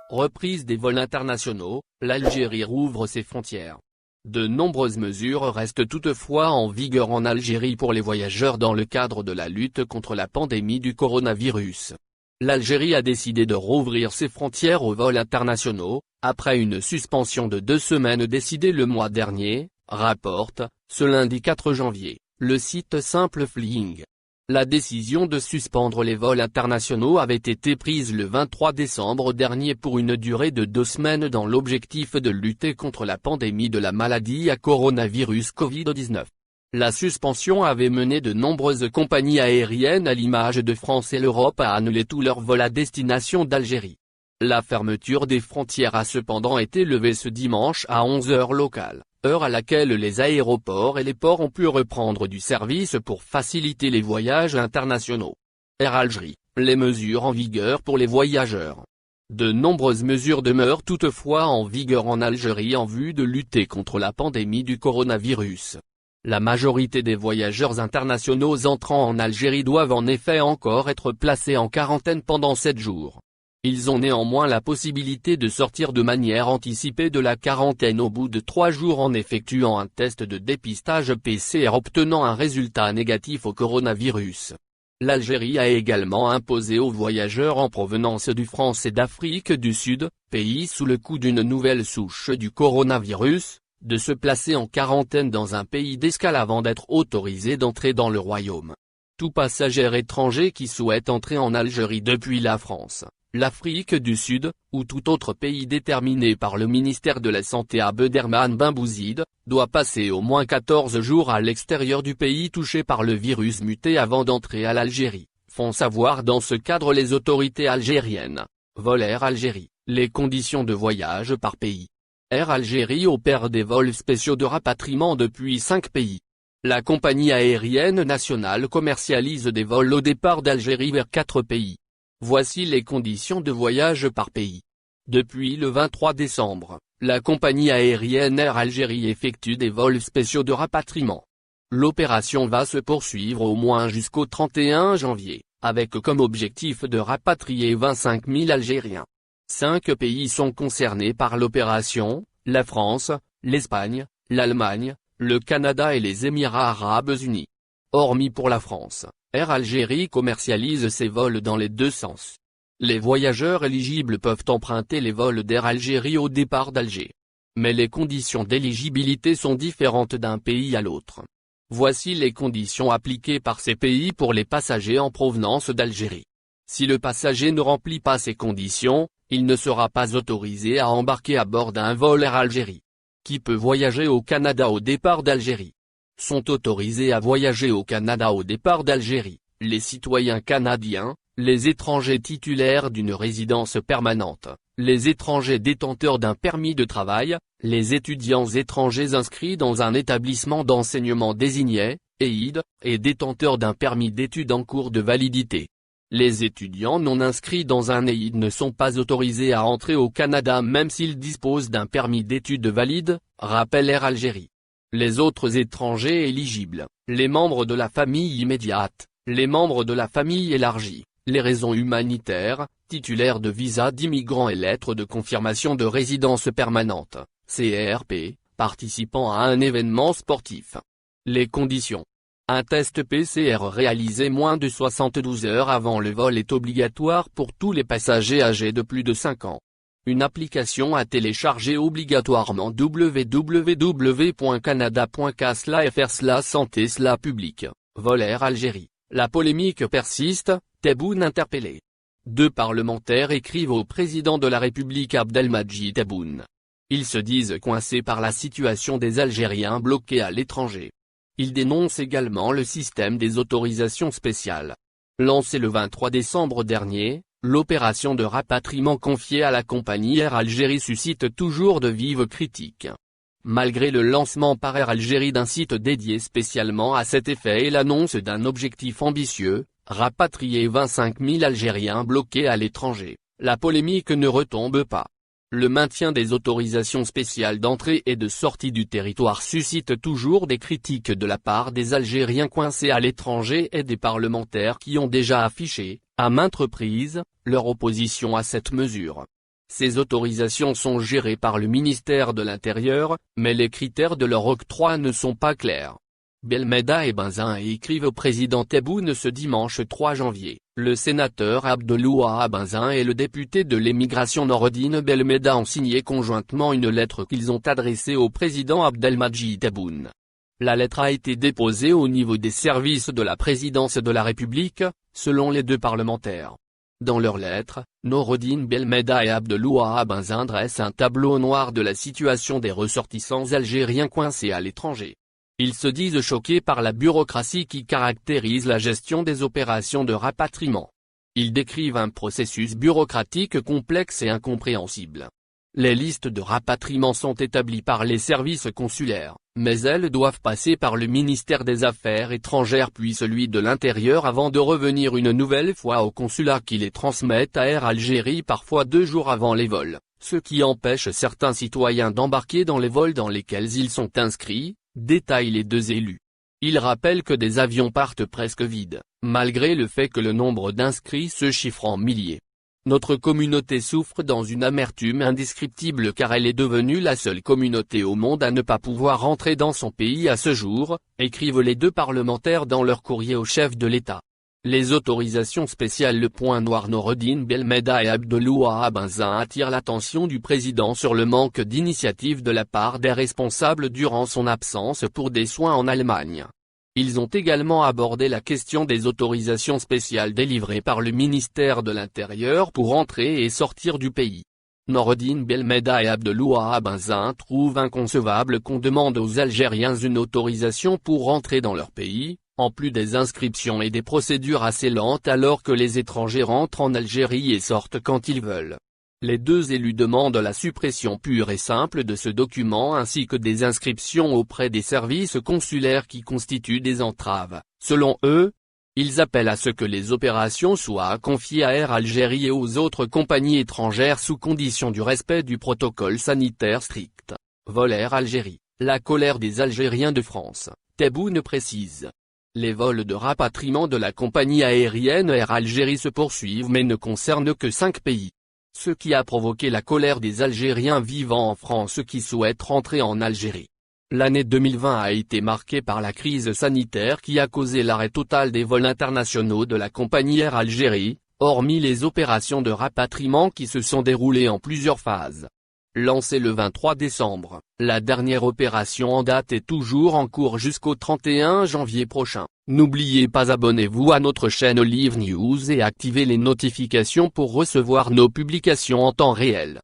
Reprise des vols internationaux, l'Algérie rouvre ses frontières. De nombreuses mesures restent toutefois en vigueur en Algérie pour les voyageurs dans le cadre de la lutte contre la pandémie du coronavirus. L'Algérie a décidé de rouvrir ses frontières aux vols internationaux, après une suspension de 2 semaines décidée le mois dernier, rapporte, ce lundi 4 janvier, le site Simple Flying. La décision de suspendre les vols internationaux avait été prise le 23 décembre dernier pour une durée de 2 semaines dans l'objectif de lutter contre la pandémie de la maladie à coronavirus Covid-19. La suspension avait mené de nombreuses compagnies aériennes à l'image de France et l'Europe à annuler tous leurs vols à destination d'Algérie. La fermeture des frontières a cependant été levée ce dimanche à 11h locale, heure à laquelle les aéroports et les ports ont pu reprendre du service pour faciliter les voyages internationaux. Air Algérie, les mesures en vigueur pour les voyageurs. De nombreuses mesures demeurent toutefois en vigueur en Algérie en vue de lutter contre la pandémie du coronavirus. La majorité des voyageurs internationaux entrant en Algérie doivent en effet encore être placés en quarantaine pendant 7 jours. Ils ont néanmoins la possibilité de sortir de manière anticipée de la quarantaine au bout de 3 jours en effectuant un test de dépistage PCR obtenant un résultat négatif au coronavirus. L'Algérie a également imposé aux voyageurs en provenance du France et d'Afrique du Sud, pays sous le coup d'une nouvelle souche du coronavirus, de se placer en quarantaine dans un pays d'escale avant d'être autorisé d'entrer dans le royaume. Tout passager étranger qui souhaite entrer en Algérie depuis la France, l'Afrique du Sud, ou tout autre pays déterminé par le ministère de la Santé Abderrahmane Ben Bouzid, doit passer au moins 14 jours à l'extérieur du pays touché par le virus muté avant d'entrer à l'Algérie, font savoir dans ce cadre les autorités algériennes. Vol Air Algérie, les conditions de voyage par pays. Air Algérie opère des vols spéciaux de rapatriement depuis 5 pays. La compagnie aérienne nationale commercialise des vols au départ d'Algérie vers 4 pays. Voici les conditions de voyage par pays. Depuis le 23 décembre, la compagnie aérienne Air Algérie effectue des vols spéciaux de rapatriement. L'opération va se poursuivre au moins jusqu'au 31 janvier, avec comme objectif de rapatrier 25 000 Algériens. 5 pays sont concernés par l'opération, la France, l'Espagne, l'Allemagne, le Canada et les Émirats arabes unis. Hormis pour la France, Air Algérie commercialise ses vols dans les 2 sens. Les voyageurs éligibles peuvent emprunter les vols d'Air Algérie au départ d'Alger. Mais les conditions d'éligibilité sont différentes d'un pays à l'autre. Voici les conditions appliquées par ces pays pour les passagers en provenance d'Algérie. Si le passager ne remplit pas ces conditions, il ne sera pas autorisé à embarquer à bord d'un vol Air Algérie. Qui peut voyager au Canada au départ d'Algérie? Sont autorisés à voyager au Canada au départ d'Algérie, les citoyens canadiens, les étrangers titulaires d'une résidence permanente, les étrangers détenteurs d'un permis de travail, les étudiants étrangers inscrits dans un établissement d'enseignement désigné, EID, et détenteurs d'un permis d'études en cours de validité. Les étudiants non inscrits dans un EID ne sont pas autorisés à entrer au Canada même s'ils disposent d'un permis d'études valide, rappelle Air Algérie. Les autres étrangers éligibles, les membres de la famille immédiate, les membres de la famille élargie, les raisons humanitaires, titulaires de visa d'immigrants et lettres de confirmation de résidence permanente, CRP, participant à un événement sportif. Les conditions. Un test PCR réalisé moins de 72 heures avant le vol est obligatoire pour tous les passagers âgés de plus de 5 ans. Une application à télécharger obligatoirement www.canada.ca/fr/santé/public, Vol Air Algérie. La polémique persiste, Tebboune interpellé. 2 parlementaires écrivent au président de la République Abdelmadjid Tebboune. Ils se disent coincés par la situation des Algériens bloqués à l'étranger. Ils dénoncent également le système des autorisations spéciales. Lancé le 23 décembre dernier, l'opération de rapatriement confiée à la compagnie Air Algérie suscite toujours de vives critiques. Malgré le lancement par Air Algérie d'un site dédié spécialement à cet effet et l'annonce d'un objectif ambitieux, rapatrier 25 000 Algériens bloqués à l'étranger, la polémique ne retombe pas. Le maintien des autorisations spéciales d'entrée et de sortie du territoire suscite toujours des critiques de la part des Algériens coincés à l'étranger et des parlementaires qui ont déjà affiché, à maintes reprises, leur opposition à cette mesure. Ces autorisations sont gérées par le ministère de l'Intérieur, mais les critères de leur octroi ne sont pas clairs. Belmeda et Benzin écrivent au président Tebboune ce dimanche 3 janvier. Le sénateur Abdelouah Benzin et le député de l'émigration Noureddine Belmeda ont signé conjointement une lettre qu'ils ont adressée au président Abdelmadjid Tebboune. La lettre a été déposée au niveau des services de la présidence de la République, selon les deux parlementaires. Dans leur lettre, Noureddine Belmeda et Abdelouah Benzin dressent un tableau noir de la situation des ressortissants algériens coincés à l'étranger. Ils se disent choqués par la bureaucratie qui caractérise la gestion des opérations de rapatriement. Ils décrivent un processus bureaucratique complexe et incompréhensible. Les listes de rapatriement sont établies par les services consulaires, mais elles doivent passer par le ministère des Affaires étrangères puis celui de l'Intérieur avant de revenir une nouvelle fois au consulat qui les transmettent à Air Algérie parfois 2 jours avant les vols, ce qui empêche certains citoyens d'embarquer dans les vols dans lesquels ils sont inscrits, détaillent les deux élus. Ils rappellent que des avions partent presque vides, malgré le fait que le nombre d'inscrits se chiffre en milliers. Notre communauté souffre dans une amertume indescriptible car elle est devenue la seule communauté au monde à ne pas pouvoir rentrer dans son pays à ce jour, écrivent les deux parlementaires dans leur courrier au chef de l'État. Les autorisations spéciales Le Point Noir Noureddine Belmeda et Abdelouah Benzin attirent l'attention du président sur le manque d'initiative de la part des responsables durant son absence pour des soins en Allemagne. Ils ont également abordé la question des autorisations spéciales délivrées par le ministère de l'Intérieur pour entrer et sortir du pays. Noureddine Belmeda et Abdelouah Benzin trouvent inconcevable qu'on demande aux Algériens une autorisation pour rentrer dans leur pays, en plus des inscriptions et des procédures assez lentes alors que les étrangers rentrent en Algérie et sortent quand ils veulent. Les deux élus demandent la suppression pure et simple de ce document ainsi que des inscriptions auprès des services consulaires qui constituent des entraves. Selon eux, ils appellent à ce que les opérations soient confiées à Air Algérie et aux autres compagnies étrangères sous condition du respect du protocole sanitaire strict. Vol Air Algérie, la colère des Algériens de France, Tebboune précise. Les vols de rapatriement de la compagnie aérienne Air Algérie se poursuivent mais ne concernent que 5 pays. Ce qui a provoqué la colère des Algériens vivant en France qui souhaitent rentrer en Algérie. L'année 2020 a été marquée par la crise sanitaire qui a causé l'arrêt total des vols internationaux de la compagnie Air Algérie, hormis les opérations de rapatriement qui se sont déroulées en plusieurs phases. Lancée le 23 décembre, la dernière opération en date est toujours en cours jusqu'au 31 janvier prochain. N'oubliez pas abonnez-vous à notre chaîne Olive News et activez les notifications pour recevoir nos publications en temps réel.